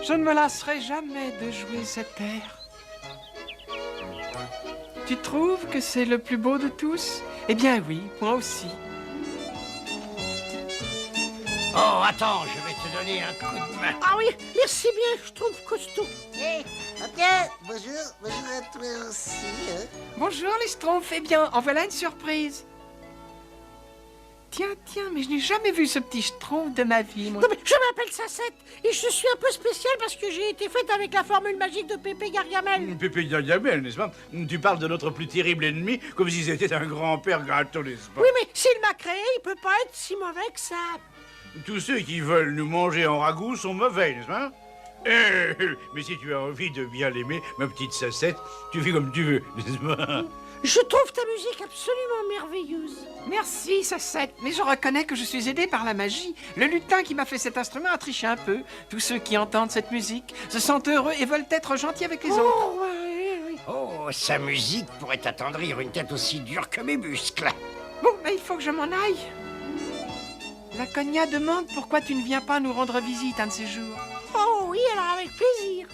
Je ne me lasserai jamais de jouer cet air. Tu trouves que c'est le plus beau de tous? Eh bien oui, moi aussi. Oh, attends, je vais te donner un coup de main. Ah oui, merci bien, je trouve costaud. Hé, ok, bonjour à toi aussi. Hein. Bonjour les Schtroumpfs, eh bien, en voilà une surprise. Tiens, mais je n'ai jamais vu ce petit Schtroumpf de ma vie, moi. Non, mais je m'appelle Sacette et je suis un peu spéciale parce que j'ai été faite avec la formule magique de Pépé Gargamel. Pépé Gargamel, n'est-ce pas? Tu parles de notre plus terrible ennemi comme si c'était un grand-père gâteau, n'est-ce pas? Oui, mais s'il m'a créé, il peut pas être si mauvais que ça. Tous ceux qui veulent nous manger en ragoût sont mauvais, n'est-ce pas? Mais si tu as envie de bien l'aimer, ma petite Sacette, tu fais comme tu veux, n'est-ce pas? Je trouve ta musique absolument merveilleuse. Merci, Sacette, mais je reconnais que je suis aidé par la magie. Le lutin qui m'a fait cet instrument a triché un peu. Tous ceux qui entendent cette musique se sentent heureux et veulent être gentils avec les autres. Oh, oui. Oh, sa musique pourrait attendrir une tête aussi dure que mes muscles. Bon, mais il faut que je m'en aille. La Cogna demande pourquoi tu ne viens pas nous rendre visite un de ces jours. Oh oui, alors avec plaisir.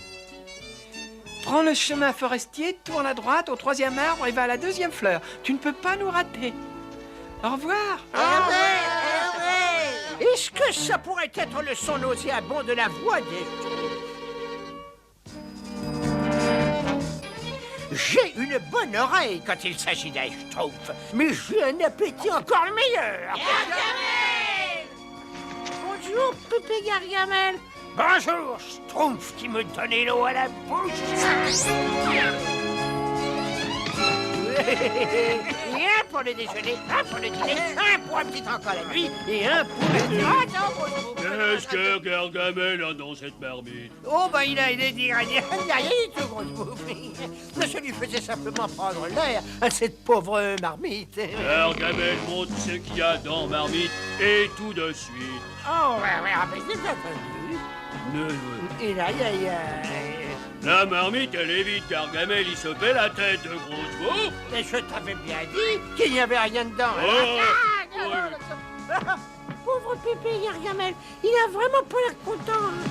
Prends le chemin forestier, tourne à droite au 3e arbre et va à la 2e fleur. Tu ne peux pas nous rater. Au revoir. Est-ce que ça pourrait être le son nauséabond de la voix des... J'ai une bonne oreille quand il s'agit des Schtroumpfs, mais j'ai un appétit encore meilleur. Gargamel! Bonjour, Pépé Gargamel. Bonjour, Schtroumpf qui me donnait l'eau à la bouche. Et un pour le déjeuner, un pour le dîner, un pour un petit encore la nuit, et un pour le... Qu'est-ce que Gargamel a dans cette marmite? Oh, ben il a dit rien du tout, grosse bouffe. Je lui faisais simplement prendre l'air à cette pauvre marmite. Gargamel montre ce qu'il y a dans marmite et tout de suite. Oh, ouais, mais c'est bien entendu. Et là, La marmite, elle est vide, Gargamel, il se fait la tête de grosse bouffe. Mais je t'avais bien dit qu'il n'y avait rien dedans. Pauvre Pépé Gargamel, il a vraiment pas l'air content. Hein.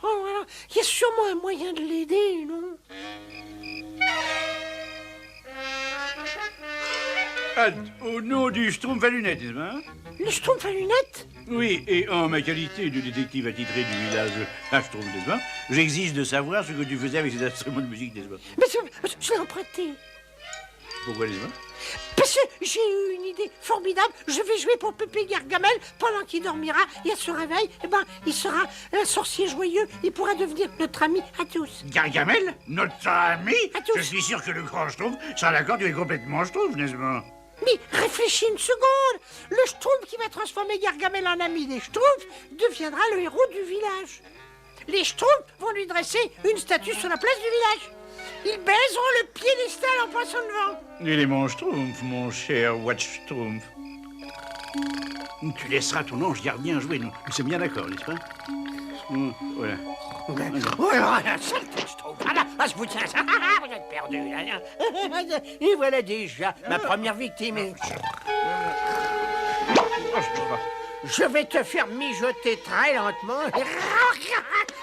Oh, voilà. Il y a sûrement un moyen de l'aider, non? Au nom du Schtroumpf à lunettes, n'est-ce pas? Le Schtroumpf à lunettes? Oui, et en ma qualité de détective attitré du village à Schtroumpf, n'est-ce pas? J'exige de savoir ce que tu faisais avec ces instruments de musique, n'est-ce pas? Mais je l'ai emprunté. Pourquoi, n'est-ce pas? Parce que j'ai eu une idée formidable. Je vais jouer pour Pépé Gargamel pendant qu'il dormira. Et à son réveil, eh ben, il sera un sorcier joyeux. Il pourra devenir notre ami à tous. Gargamel? Notre ami? À tous. Je suis sûr que le grand Schtroumpf sera d'accord, tu es complètement Schtroumpf, n'est-ce pas? Mais réfléchis une seconde. Le Schtroumpf qui va transformer Gargamel en ami des Schtroumpfs deviendra le héros du village. Les Schtroumpfs vont lui dresser une statue sur la place du village. Ils baiseront le piédestal en passant devant. Il est mon Schtroumpf, mon cher Watch Schtroumpf. Tu laisseras ton ange gardien jouer, nous sommes bien d'accord, n'est-ce pas? Voilà. Voilà, saleté Schtroumpf. Ah, je vous tiens ça. Vous êtes perdu, là. Et voilà déjà ma première victime. Je vais te faire mijoter très lentement.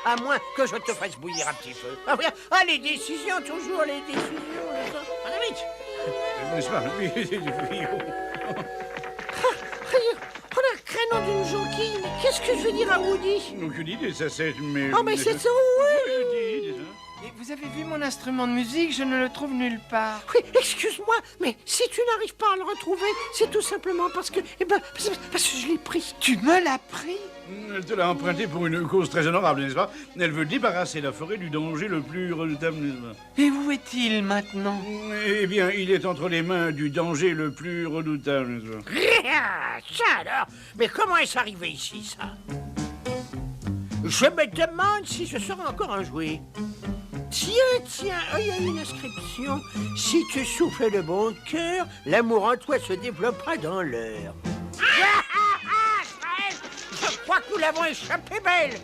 À moins que je te fasse bouillir un petit peu. Ah, les décisions, toujours les décisions. Allez, vite. N'est-ce pas? Oh, le créneau d'une jonquille. Qu'est-ce que je vais dire à Woody? Aucune idée, ça c'est... Mais... Oh, mais c'est ça, oui. Et vous avez vu mon instrument de musique? Je ne le trouve nulle part. Oui, excuse-moi, mais si tu n'arrives pas à le retrouver, c'est tout simplement parce que... Eh ben, parce que je l'ai pris. Tu me l'as pris? Elle te l'a emprunté pour une cause très honorable, n'est-ce pas? Elle veut débarrasser la forêt du danger le plus redoutable, n'est-ce pas? Et où est-il maintenant? Eh bien, il est entre les mains du danger le plus redoutable, n'est-ce pas? Ça alors? Mais comment est-ce arrivé ici, ça? Je me demande si ce sera encore un jouet. Tiens, il y a une inscription. Si tu souffles de bon cœur, l'amour en toi se développera dans l'heure. Je crois que nous l'avons échappé belle.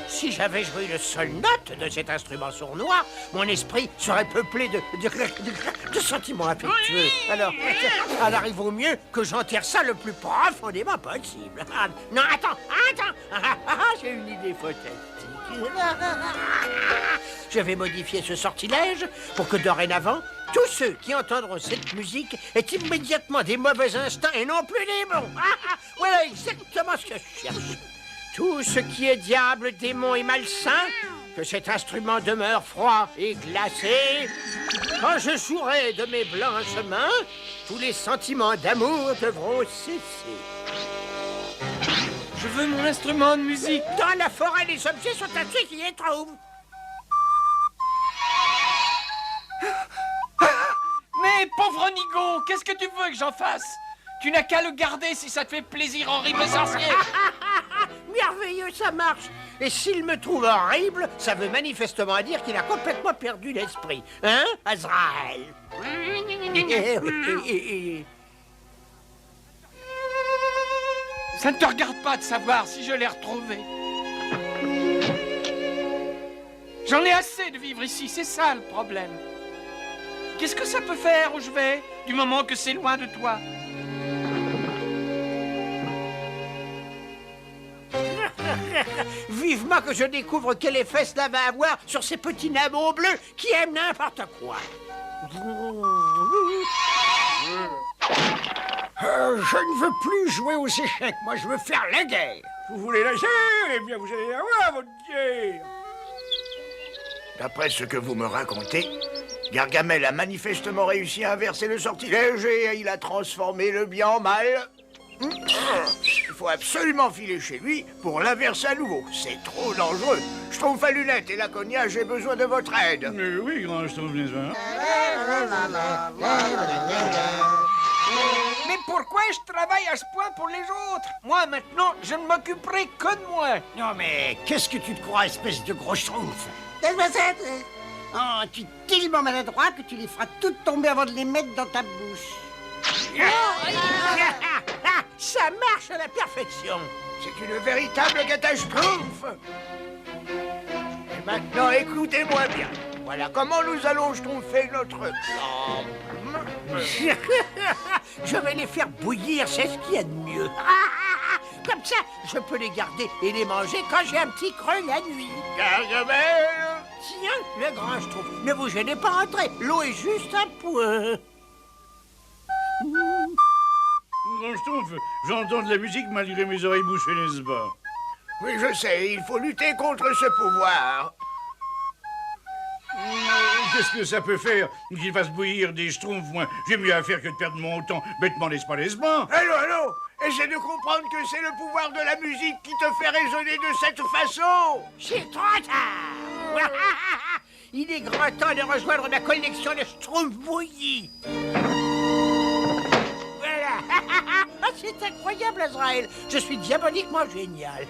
Si j'avais joué le seul note de cet instrument sournois, mon esprit serait peuplé de sentiments affectueux. Alors, il vaut mieux que j'enterre ça le plus profondément possible. Non, attends, j'ai une idée fantastique. Je vais modifier ce sortilège pour que dorénavant, tous ceux qui entendront cette musique aient immédiatement des mauvais instincts et non plus des bons. Voilà exactement ce que je cherche. Tout ce qui est diable, démon et malsain, que cet instrument demeure froid et glacé. Quand je jouerai de mes blanches mains, tous les sentiments d'amour devront cesser. Je veux mon instrument de musique. Dans la forêt, les objets sont à ceux qui les trouvent. Mais pauvre Nigo, qu'est-ce que tu veux que j'en fasse? Tu n'as qu'à le garder si ça te fait plaisir, horrible sorcier. Merveilleux, ça marche. Et s'il me trouve horrible, ça veut manifestement dire qu'il a complètement perdu l'esprit. Hein, Azraël? Ça ne te regarde pas de savoir si je l'ai retrouvé. J'en ai assez de vivre ici, c'est ça le problème. Qu'est-ce que ça peut faire où je vais, du moment que c'est loin de toi? Vivement que je découvre quel effet cela va avoir sur ces petits nabots bleus qui aiment n'importe quoi. Je ne veux plus jouer aux échecs, moi je veux faire la guerre. Vous voulez la guerre? Eh bien, vous allez avoir votre guerre. D'après ce que vous me racontez, Gargamel a manifestement réussi à inverser le sortilège et il a transformé le bien en mal. Il faut absolument filer chez lui pour l'inverser à nouveau. C'est trop dangereux. Schtroumpf à lunettes et Laconia, j'ai besoin de votre aide. Oui, grand Schtroumpf, n'est-ce pas? Mais pourquoi je travaille à ce point pour les autres? Moi, maintenant, je ne m'occuperai que de moi. Non mais, qu'est-ce que tu te crois, espèce de gros Schtroumpf? Casse-noisette. Oh, tu es tellement maladroit que tu les feras toutes tomber avant de les mettre dans ta bouche. Ça marche à la perfection. C'est une véritable catastrophe. Et maintenant, écoutez-moi bien. Voilà comment nous allons schtroumpfer notre plan. Je vais les faire bouillir, c'est ce qu'il y a de mieux. Comme ça, je peux les garder et les manger quand j'ai un petit creux la nuit. Gargamel! Tiens, le grand Schtroumpf, ne vous gênez pas, entrez. L'eau est juste un point. Grand Schtroumpf, j'entends de la musique malgré mes oreilles bouchées, n'est-ce pas? Oui, je sais, il faut lutter contre ce pouvoir. Qu'est-ce que ça peut faire qu'il fasse bouillir des Schtroumpfs? Moi, j'ai mieux à faire que de perdre mon temps. Bêtement, n'est-ce pas? Allô? Essaie de comprendre que c'est le pouvoir de la musique qui te fait résonner de cette façon. C'est trop tard. Il est grand temps de rejoindre ma collection de Schtroumpfs bouillis. Voilà. C'est incroyable, Azraël. Je suis diaboliquement génial.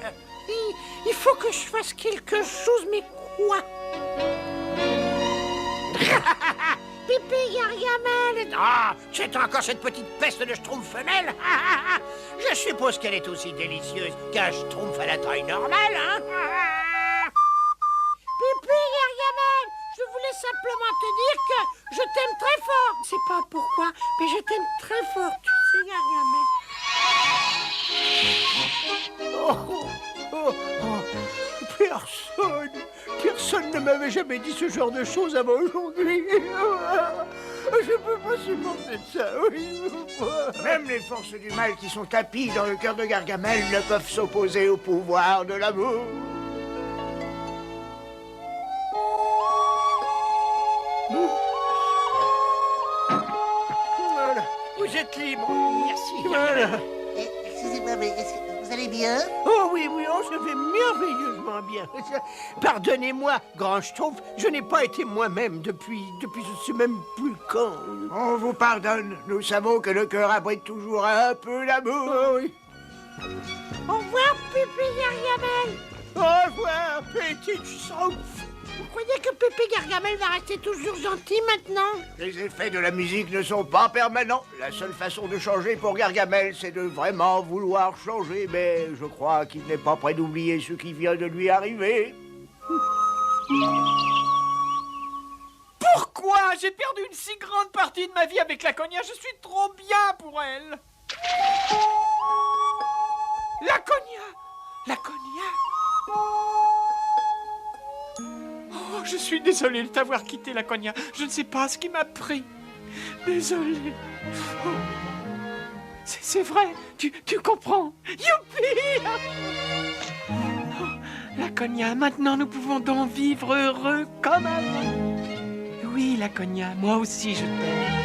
Il faut que je fasse quelque chose, mais quoi? Pipi Gargamel. Ah, c'est encore cette petite peste de Schtroumpf femelle. Je suppose qu'elle est aussi délicieuse qu'un Schtroumpf à la taille normale, hein? Pipi Gargamel, je voulais simplement te dire que je t'aime très fort. C'est pas pourquoi, mais je t'aime très fort, tu sais, Gargamel. Personne ne m'avait jamais dit ce genre de choses avant aujourd'hui. Je peux pas supporter ça, oui. Même les forces du mal qui sont tapies dans le cœur de Gargamel ne peuvent s'opposer au pouvoir de l'amour. Voilà, vous êtes libre. Merci. Voilà. Excusez-moi, mais est-ce que vous allez bien? Oh oui, oh, je vais merveilleusement bien. Pardonnez-moi, grand Schtroumpf, je n'ai pas été moi-même depuis je ne sais même plus quand. On vous pardonne. Nous savons que le cœur abrite toujours un peu d'amour. Oh oui. Au revoir, Pépé Gargamel. Au revoir, petit Schtroumpf. Vous croyez que Pépé Gargamel va rester toujours gentil maintenant? Les effets de la musique ne sont pas permanents. La seule façon de changer pour Gargamel, c'est de vraiment vouloir changer. Mais je crois qu'il n'est pas prêt d'oublier ce qui vient de lui arriver. Pourquoi? J'ai perdu une si grande partie de ma vie avec Laconia. Je suis trop bien pour elle. Laconia! je suis désolé de t'avoir quitté, Laconia. Je ne sais pas ce qui m'a pris. Désolé. Oh. C'est vrai, tu comprends. Youpi! Oh, Laconia, maintenant nous pouvons donc vivre heureux comme avant. Oui, Laconia, moi aussi je t'aime.